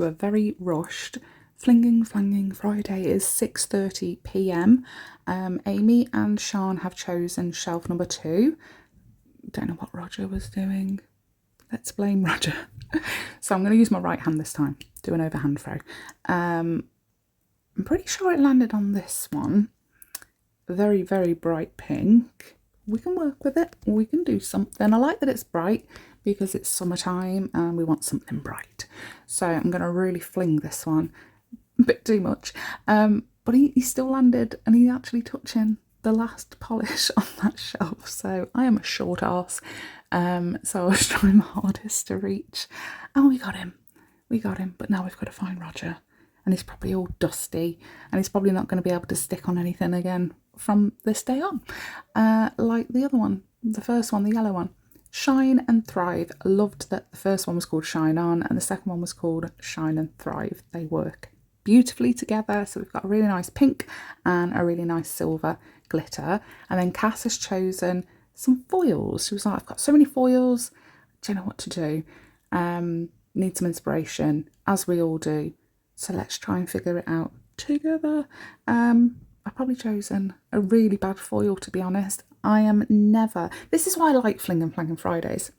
to a very rushed Flinging Flanging Friday. It is 6:30 p.m. Amie and Sion have chosen shelf number 2. Don't know what Roger was doing. Let's blame Roger. So I'm going to use my right hand this time, do an overhand throw. I'm pretty sure it landed on this one. Very, very bright pink. We can work with it. We can do something. I like that it's bright because it's summertime and we want something bright. So I'm going to really fling this one. A bit too much. But he still landed and he's actually touching the last polish on that shelf. So I am a short arse. So I was trying my hardest to reach. And we got him. We got him. But now we've got to find Roger. And he's probably all dusty. And he's probably not going to be able to stick on anything again from this day on. Like the other one. The first one, the yellow one. Shine and Thrive. I loved that the first one was called Shine On. And the second one was called Shine and Thrive. They work beautifully together. So we've got a really nice pink and a really nice silver glitter. And then Cass has chosen some foils. She was like, I've got so many foils, don't know what to do. Need some inspiration, as we all do. So let's try and figure it out together. I've probably chosen a really bad foil, to be honest. I am never, this is why I like Fling and Flanging Fridays.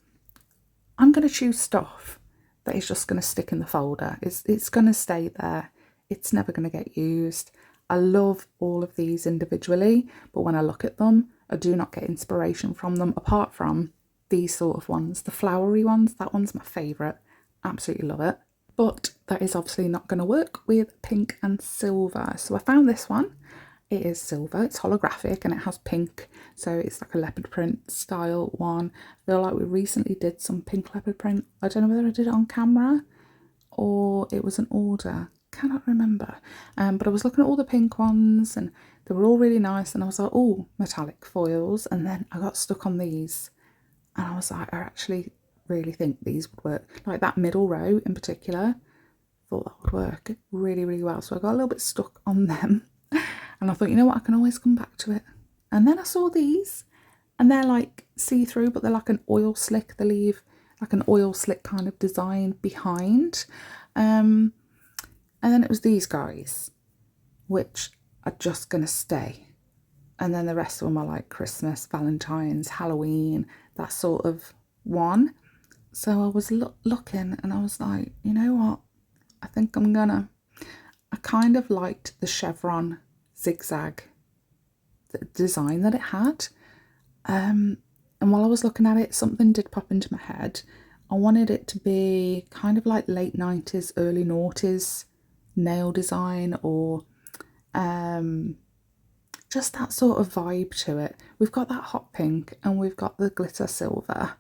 I'm going to choose stuff that is just going to stick in the folder. It's going to stay there. It's never going to get used. I love all of these individually, but when I look at them, I do not get inspiration from them, apart from these sort of ones. The flowery ones, that one's my favourite. Absolutely love it. But that is obviously not going to work with pink and silver. So I found this one. It is silver, it's holographic and it has pink. So it's like a leopard print style one. I feel like we recently did some pink leopard print. I don't know whether I did it on camera or it was an order. Cannot remember. But I was looking at all the pink ones and they were all really nice. And I was like, oh, metallic foils. And then I got stuck on these. And I was like, I actually really think these would work. Like that middle row in particular. Thought that would work really, really well. So I got a little bit stuck on them. And I thought, you know what, I can always come back to it. And then I saw these and they're like see-through, but they're like an oil slick. They leave like an oil slick kind of design behind. And then it was these guys, which are just going to stay. And then the rest of them are like Christmas, Valentine's, Halloween, that sort of one. So I was looking and I was like, you know what, I think I'm gonna. I kind of liked the chevron zigzag design that it had. And while I was looking at it, something did pop into my head. I wanted it to be kind of like late 90s, early noughties nail design, or just that sort of vibe to it. We've got that hot pink and we've got the glitter silver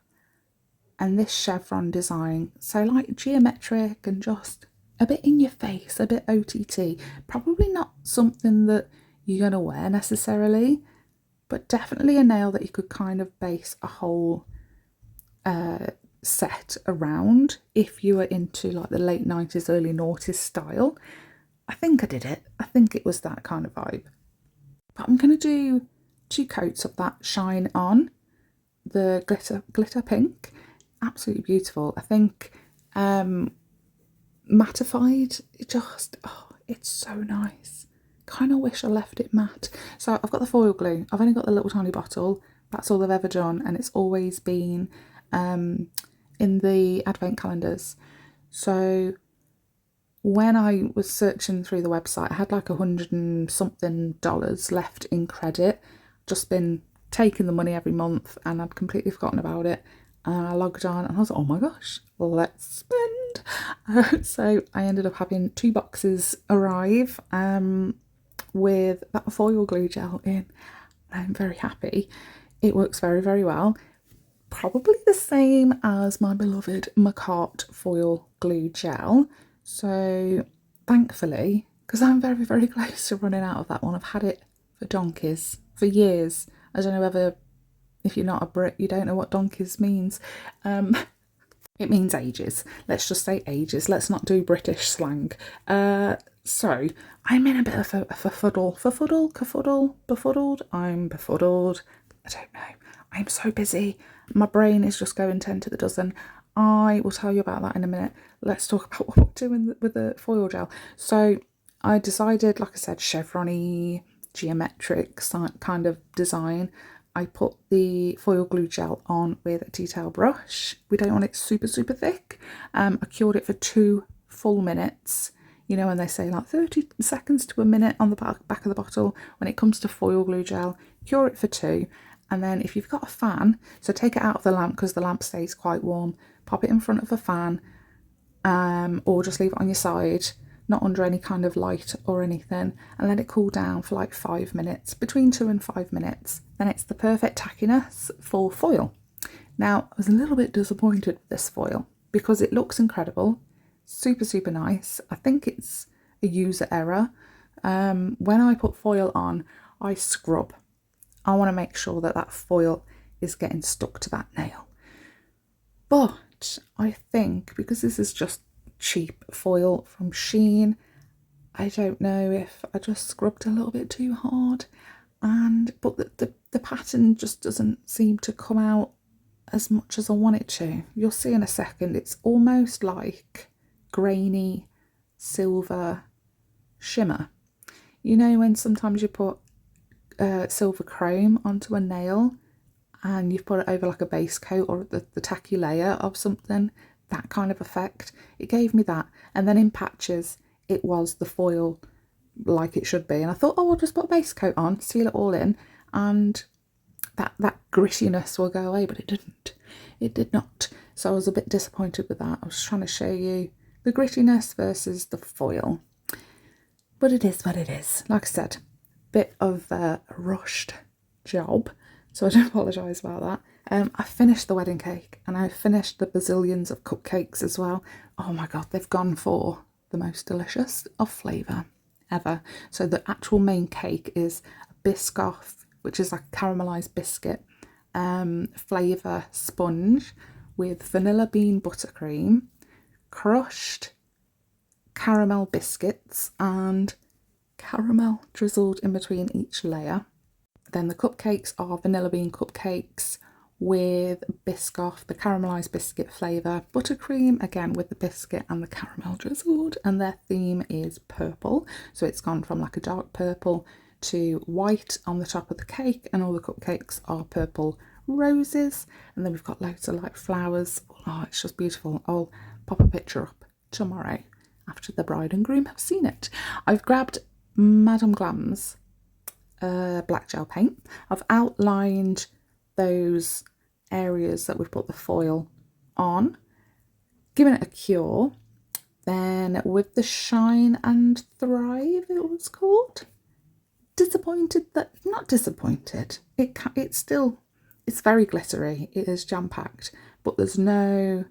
and this chevron design. So like geometric and just a bit in your face, a bit OTT. Probably not something that you're going to wear necessarily, but definitely a nail that you could kind of base a whole set around if you were into like the late 90s, early noughties style. I think I did it. I think it was that kind of vibe. But I'm going to do 2 coats of that Shine On, the glitter pink. Absolutely beautiful. I think mattified, it just, oh, it's so nice. Kind of wish I left it matte. So I've got the foil glue. I've only got the little tiny bottle. That's all they've ever done, and it's always been in the advent calendars. So when I was searching through the website, I had like $100 and something left in credit. Just been taking the money every month and I'd completely forgotten about it. And I logged on and I was like, oh my gosh, let's spend. So I ended up having 2 boxes arrive with that foil glue gel in. I'm very happy. It works very, very well. Probably the same as my beloved Macart foil glue gel. So thankfully, because I'm very, very close to running out of that one. I've had it for donkeys, for years. I don't know whether, if you're not a Brit, you don't know what donkeys means. It means ages. Let's just say ages. Let's not do British slang. So I'm in a bit of a befuddled. I'm befuddled. I don't know. I'm so busy. My brain is just going 10 to the dozen. I will tell you about that in a minute. Let's talk about what we're doing with the foil gel. So I decided, like I said, chevron-y, geometric kind of design. I put the foil glue gel on with a detail brush. We don't want it super, super thick. I cured it for 2 full minutes. You know when they say like 30 seconds to a minute on the back of the bottle, when it comes to foil glue gel, cure it for 2. And then if you've got a fan, so take it out of the lamp because the lamp stays quite warm, pop it in front of a fan, or just leave it on your side, not under any kind of light or anything, and let it cool down for like 5 minutes, between 2 and 5 minutes. Then it's the perfect tackiness for foil. Now, I was a little bit disappointed with this foil because it looks incredible, super, super nice. I think it's a user error. When I put foil on, I scrub. I want to make sure that that foil is getting stuck to that nail. But I think because this is just cheap foil from Shein, I don't know if I just scrubbed a little bit too hard, but the pattern just doesn't seem to come out as much as I want it to. You'll see in a second, it's almost like grainy silver shimmer. You know when sometimes you put silver chrome onto a nail and you've put it over like a base coat or the tacky layer of something, that kind of effect. It gave me that, and then in patches it was the foil like it should be, and I thought, oh, I'll just put a base coat on, seal it all in, and that grittiness will go away, but it didn't. It did not. So I was a bit disappointed with that. I was trying to show you the grittiness versus the foil, but it is what it is. Like I said, bit of a rushed job, so I do apologise about that. I finished the wedding cake and I finished the bazillions of cupcakes as well. Oh my god, they've gone for the most delicious of flavour ever. So the actual main cake is a Biscoff, which is like a caramelised biscuit, flavour sponge with vanilla bean buttercream, crushed caramel biscuits and caramel drizzled in between each layer. Then the cupcakes are vanilla bean cupcakes with Biscoff, the caramelised biscuit flavour, buttercream again with the biscuit and the caramel drizzled, and their theme is purple. So it's gone from like a dark purple to white on the top of the cake, and all the cupcakes are purple roses, and then we've got loads of like flowers. Oh, it's just beautiful. I'll pop a picture up tomorrow after the bride and groom have seen it. I've grabbed Madame Glam's black gel paint. I've outlined those areas that we've put the foil on, given it a cure. Then with the Shine and Thrive, it was called. Disappointed that, not disappointed. It's very glittery. It is jam packed, but there's no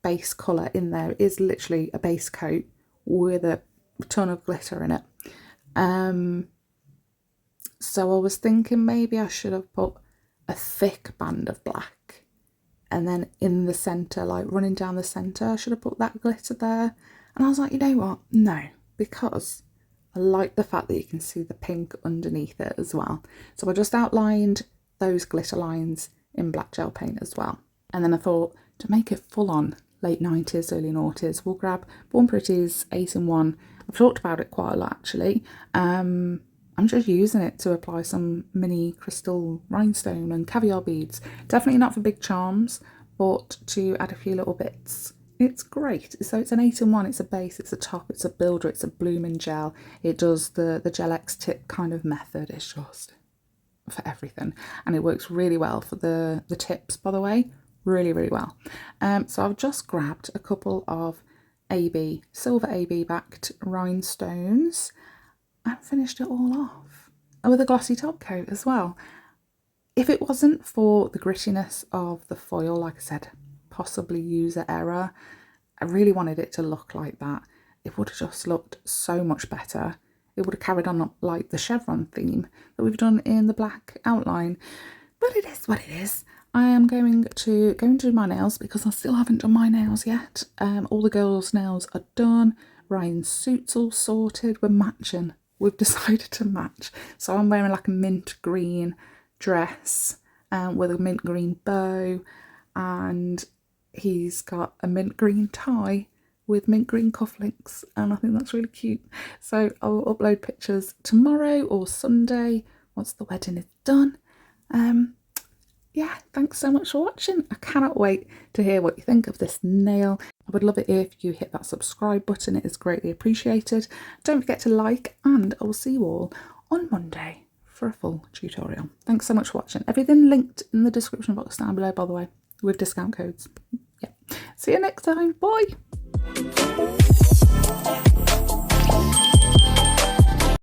base colour in there. It is literally a base coat with a ton of glitter in it. So I was thinking maybe I should have put a thick band of black, and then in the centre, like running down the centre, I should have put that glitter there. And I was like, you know what? No, because I like the fact that you can see the pink underneath it as well. So I just outlined those glitter lines in black gel paint as well. And then I thought, to make it full on late 90s, early noughties, we'll grab Born Pretty's 8-in-1. I've talked about it quite a lot actually. I'm just using it to apply some mini crystal rhinestone and caviar beads. Definitely not for big charms, but to add a few little bits. It's great. So it's an 8-in-1, it's a base, it's a top, it's a builder, it's a blooming gel. It does the Gel X tip kind of method. It's just for everything. And it works really well for the tips, by the way. Really, really well. So I've just grabbed a couple of silver AB backed rhinestones and finished it all off with a glossy top coat as well. If it wasn't for the grittiness of the foil, like I said, possibly user error, I really wanted it to look like that. It would have just looked so much better. It would have carried on like the chevron theme that we've done in the black outline. But it is what it is. I am going to do my nails because I still haven't done my nails yet. All the girls' nails are done. Ryan's suit's all sorted. We're matching. We've decided to match. So I'm wearing like a mint green dress with a mint green bow, and he's got a mint green tie with mint green cufflinks, and I think that's really cute. So I'll upload pictures tomorrow or Sunday once the wedding is done. Yeah, thanks so much for watching. I cannot wait to hear what you think of this nail. I would love it if you hit that subscribe button. It is greatly appreciated. Don't forget to like, and I will see you all on Monday for a full tutorial. Thanks so much for watching. Everything linked in the description box down below, by the way, with discount codes. Yeah. See you next time. Bye.